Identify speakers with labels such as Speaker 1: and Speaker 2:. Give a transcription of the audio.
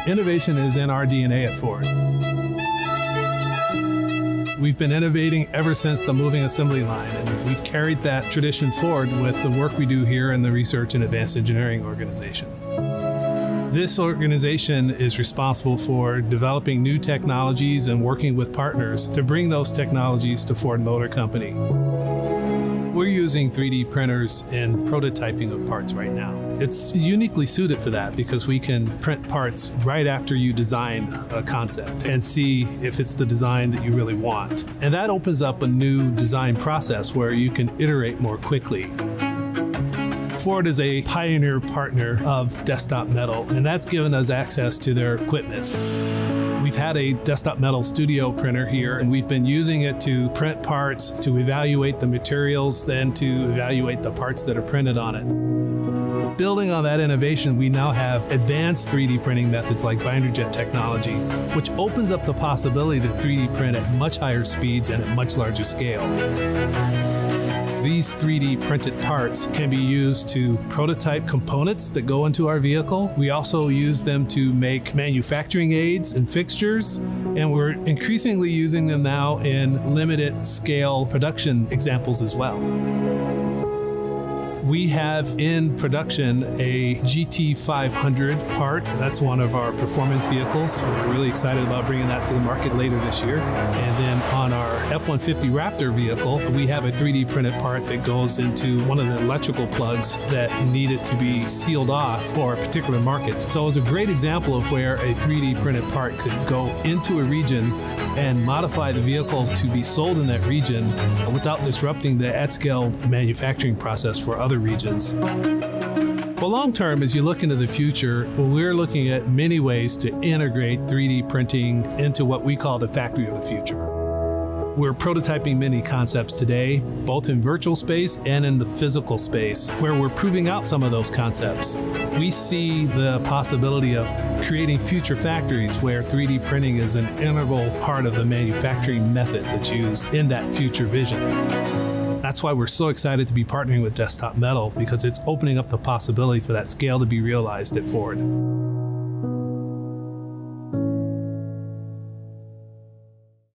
Speaker 1: Innovation is in our DNA at Ford. We've been innovating ever since the moving assembly line, and we've carried that tradition forward with the work we do here in the Research and Advanced Engineering organization. This organization is responsible for developing new technologies and working with partners to bring those technologies to Ford Motor Company. We're using 3D printers in prototyping of parts right now. It's uniquely suited for that because we can print parts right after you design a concept and see if it's the design that you really want. And that opens up a new design process where you can iterate more quickly. Ford is a pioneer partner of Desktop Metal, and that's given us access to their equipment. We've had a Desktop Metal studio printer here, and we've been using it to print parts, to evaluate the materials, then to evaluate the parts that are printed on it. Building on that innovation, we now have advanced 3D printing methods like binder jet technology, which opens up the possibility to 3D print at much higher speeds and at much larger scale. These 3D printed parts can be used to prototype components that go into our vehicle. We also use them to make manufacturing aids and fixtures, and we're increasingly using them now in limited scale production examples as well. We have in production a GT500 part. That's one of our performance vehicles. We're really excited about bringing that to the market later this year. And then on our F-150 Raptor vehicle, we have a 3D printed part that goes into one of the electrical plugs that needed to be sealed off for a particular market. So it was a great example of where a 3D printed part could go into a region and modify the vehicle to be sold in that region without disrupting the at-scale manufacturing process for other regions. Well, long term, as you look into the future, we're looking at many ways to integrate 3D printing into what we call the factory of the future. We're prototyping many concepts today, both in virtual space and in the physical space, where we're proving out some of those concepts. We see the possibility of creating future factories where 3D printing is an integral part of the manufacturing method that's used in that future vision. That's why we're so excited to be partnering with Desktop Metal, because it's opening up the possibility for that scale to be realized at Ford.